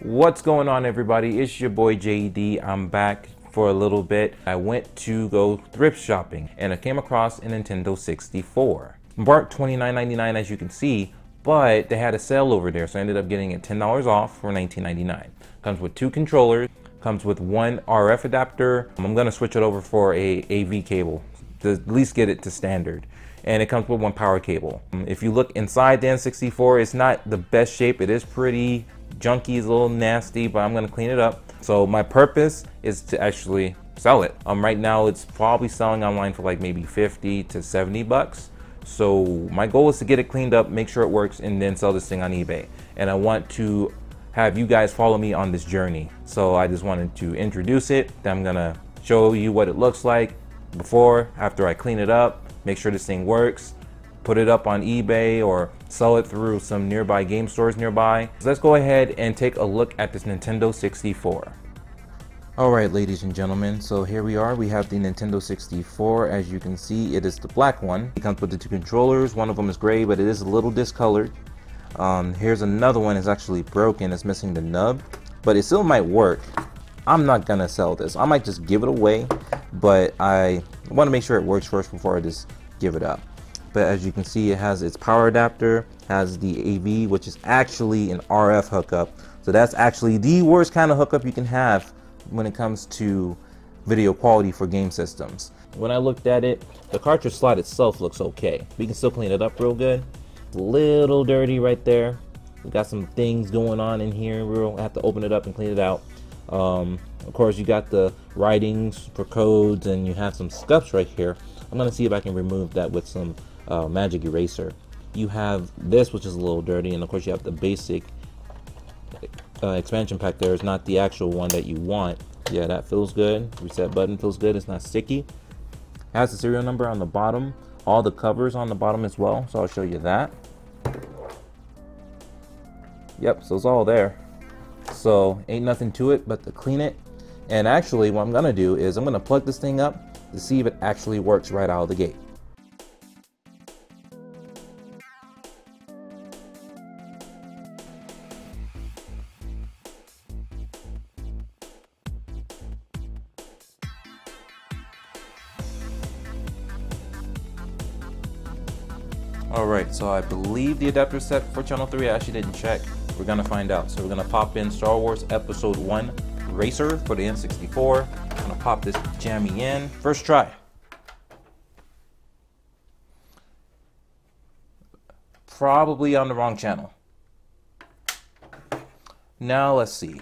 What's going on, everybody? It's your boy JD. I'm back for a little bit. I went to go thrift shopping and I came across a Nintendo 64. Marked $29.99 as you can see, but they had a sale over there, so I ended up getting it $10 off for $19.99. Comes with 2 controllers, comes with 1 RF adapter. I'm gonna switch it over for a AV cable to at least get it to standard. And it comes with 1 power cable. If you look inside the N64, it's not the best shape. It is pretty junky, it's a little nasty, but I'm gonna clean it up. So my purpose is to actually sell it. Right now it's probably selling online for like maybe 50 to 70 bucks. So my goal is to get it cleaned up, make sure it works, and then sell this thing on eBay. And I want to have you guys follow me on this journey. So I just wanted to introduce it. Then I'm gonna show you what it looks like before, after I clean it up, make sure this thing works, put it up on eBay or sell it through some nearby game stores nearby. So let's go ahead and take a look at this Nintendo 64. Alright, ladies and gentlemen, so here we are. We have the Nintendo 64. As you can see, it is the black one. It comes with the 2 controllers. One of them is gray, but it is a little discolored. Here's another one. It's actually broken. It's missing the nub, but it still might work. I'm not gonna sell this. I might just give it away, but I want to make sure it works first before I just give it up. But as you can see, it has its power adapter, has the AV, which is actually an RF hookup. So that's actually the worst kind of hookup you can have when it comes to video quality for game systems. When I looked at it, the cartridge slot itself looks okay. We can still clean it up real good. It's a little dirty right there. We got some things going on in here. We'll have to open it up and clean it out. Of course, you got the writings for codes, and you have some scuffs right here. I'm gonna see if I can remove that with some magic eraser. You have this, which is a little dirty, and of course you have the basic expansion pack there. Is not the actual one that you want. Yeah, that feels good. Reset button feels good. It's not sticky. It has the serial number on the bottom, all the covers on the bottom as well, so I'll show you that. Yep, so it's all there. So ain't nothing to it but to clean it. And actually what I'm gonna do is I'm gonna plug this thing up to see if it actually works right out of the gate. Alright, so I believe the adapter is set for channel 3. I actually didn't check. We're gonna find out. So we're gonna pop in Star Wars Episode 1 Racer for the N64. I'm gonna pop this jammy in. First try. Probably on the wrong channel. Now let's see.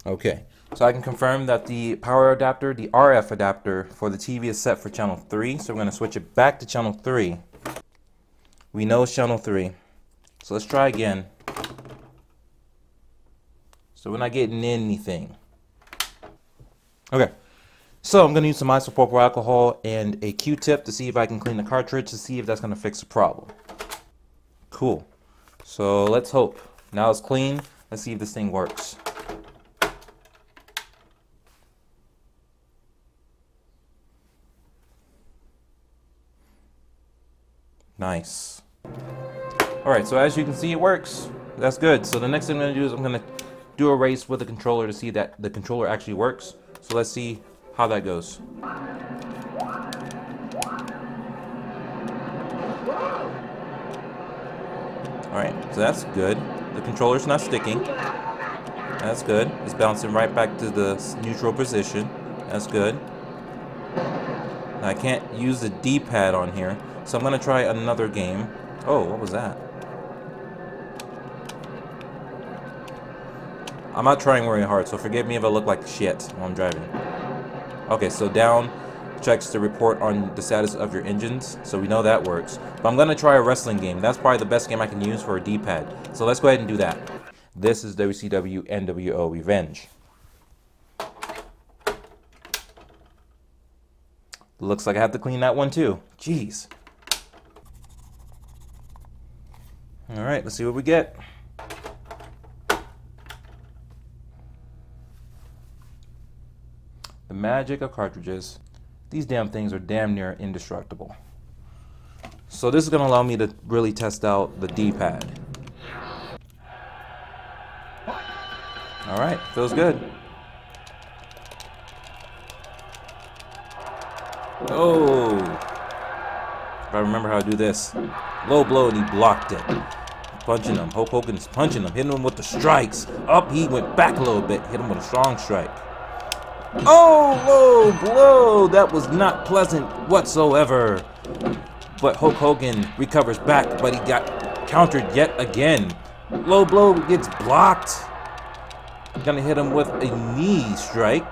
Okay, so I can confirm that the power adapter, the RF adapter for the TV is set for channel 3. So we're gonna switch it back to channel 3. We know it's channel 3. So let's try again. So we're not getting anything. Okay. So I'm going to use some isopropyl alcohol and a Q-tip to see if I can clean the cartridge to see if that's going to fix the problem. Cool. So let's hope. Now it's clean. Let's see if this thing works. Nice. Alright, so as you can see, it works. That's good. So the next thing I'm going to do is I'm going to do a race with the controller to see that the controller actually works. So let's see how that goes. Alright, so that's good. The controller's not sticking. That's good. It's bouncing right back to the neutral position. That's good. Now, I can't use the D-pad on here, so I'm going to try another game. Oh, what was that? I'm not trying very hard, so forgive me if I look like shit while I'm driving. Okay, so down checks to report on the status of your engines, so we know that works. But I'm going to try a wrestling game. That's probably the best game I can use for a D-pad. So let's go ahead and do that. This is WCW NWO Revenge. Looks like I have to clean that one too. Jeez. Alright, let's see what we get. The magic of cartridges. These damn things are damn near indestructible. So this is going to allow me to really test out the D-pad. All right, feels good. Oh, if I remember how to do this. Low blow and he blocked it. Punching him. Hulk Hogan is punching him, hitting him with the strikes. Up, he went back a little bit, hit him with a strong strike. Oh, low blow. That was not pleasant whatsoever. But Hulk Hogan recovers back, but he got countered yet again. Low blow gets blocked. Gonna hit him with a knee strike.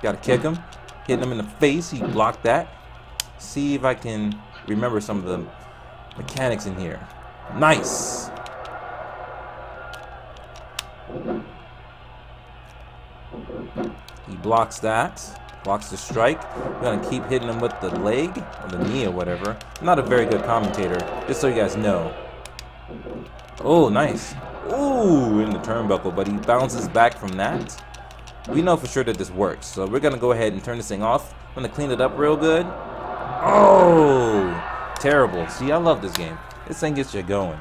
Gotta kick him. Hitting him in the face. He blocked that. See if I can remember some of the mechanics in here. Nice. He blocks that. Blocks the strike. I'm gonna keep hitting him with the leg or the knee or whatever. I'm not a very good commentator, just so you guys know. Oh, nice. Ooh, in the turnbuckle, but he bounces back from that. We know for sure that this works, so we're gonna go ahead and turn this thing off. I'm gonna clean it up real good. Oh, terrible. See, I love this game. This thing gets you going.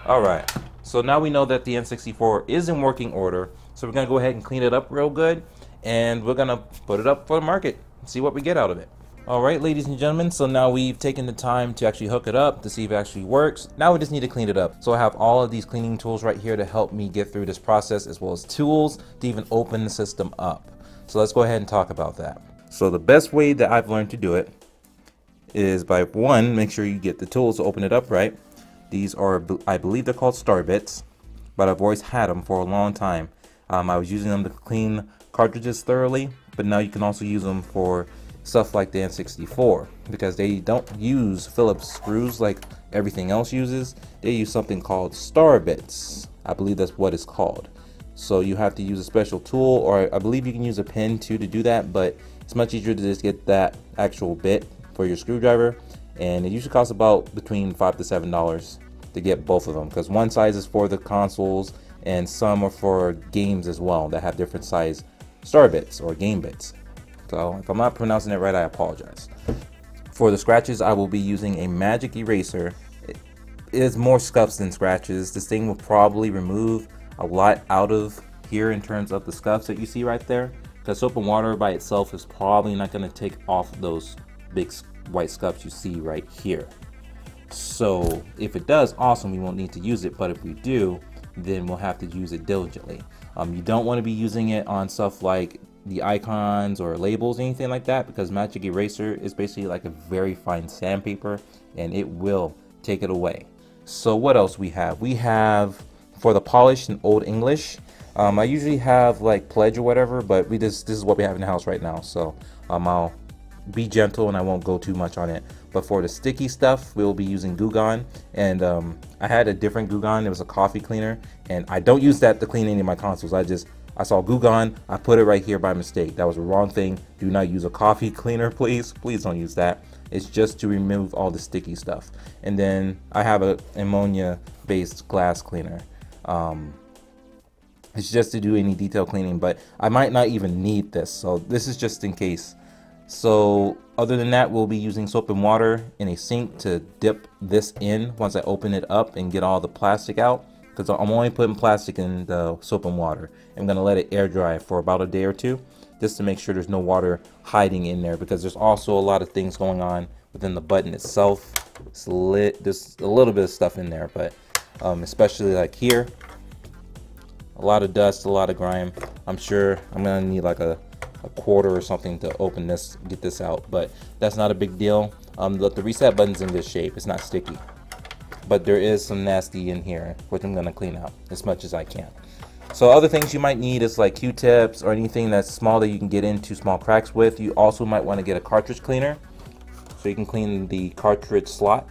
Alright, so now we know that the N64 is in working order, so we're gonna go ahead and clean it up real good, and we're gonna put it up for the market and see what we get out of it. Alright, ladies and gentlemen, so now we've taken the time to actually hook it up to see if it actually works. Now we just need to clean it up. So I have all of these cleaning tools right here to help me get through this process, as well as tools to even open the system up. So let's go ahead and talk about that. So the best way that I've learned to do it is by, one, make sure you get the tools to open it up right. These are, I believe they're called star bits, but I've always had them for a long time. I was using them to clean cartridges thoroughly, but now you can also use them for stuff like the N64, because they don't use Phillips screws like everything else uses. They use something called star bits. I believe that's what it's called. So you have to use a special tool, or I believe you can use a pin too to do that, but it's much easier to just get that actual bit for your screwdriver, and it usually costs about between $5 to $7 to get both of them, because one size is for the consoles and some are for games as well that have different size star bits or game bits. So if I'm not pronouncing it right, I apologize. For the scratches, I will be using a magic eraser. It is more scuffs than scratches. This thing will probably remove a lot out of here in terms of the scuffs that you see right there, because soap and water by itself is probably not going to take off those big white scuffs you see right here. So if it does, awesome, we won't need to use it, but if we do, then we'll have to use it diligently. You don't want to be using it on stuff like the icons or labels, anything like that, because magic eraser is basically like a very fine sandpaper and it will take it away. So what else we have? We have, for the polish in Old English, I usually have like Pledge or whatever, but this is what we have in the house right now, so I'll be gentle and I won't go too much on it. But for the sticky stuff, we'll be using Goo Gone, and I had a different Goo Gone. It was a coffee cleaner, and I don't use that to clean any of my consoles. I saw Goo Gone, I put it right here by mistake. That was the wrong thing. Do not use a coffee cleaner, please. Please don't use that. It's just to remove all the sticky stuff. And then I have a ammonia-based glass cleaner. It's just to do any detail cleaning, but I might not even need this, so this is just in case. So other than that, we'll be using soap and water in a sink to dip this in once I open it up and get all the plastic out, because I'm only putting plastic in the soap and water. I'm going to let it air dry for about a day or two, just to make sure there's no water hiding in there, because there's also a lot of things going on within the button itself. It's lit, there's a little bit of stuff in there, but especially like here, a lot of dust, a lot of grime. I'm sure I'm going to need like a quarter or something to open this, get this out, but that's not a big deal. The reset button's in good shape. It's not sticky, but there is some nasty in here, which I'm going to clean out as much as I can. So other things you might need is like Q-tips or anything that's small that you can get into small cracks with. You also might want to get a cartridge cleaner so you can clean the cartridge slot.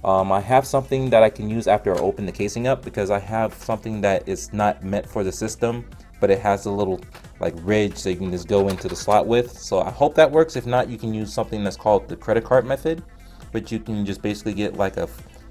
I have something that I can use after I open the casing up, because I have something that is not meant for the system, but it has a little like ridge so you can just go into the slot with. So I hope that works. If not, you can use something that's called the credit card method, which you can just basically get like a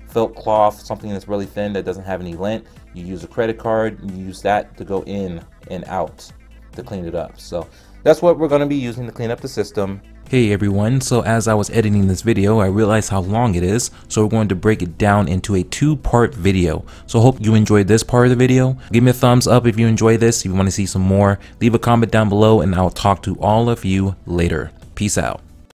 felt cloth, something that's really thin that doesn't have any lint. You use a credit card, you use that to go in and out to clean it up. So that's what we're going to be using to clean up the system. Hey everyone, so as I was editing this video, I realized how long it is, so we're going to break it down into a two-part video. So hope you enjoyed this part of the video. Give me a thumbs up if you enjoy this. If you want to see some more, leave a comment down below and I'll talk to all of you later. Peace out.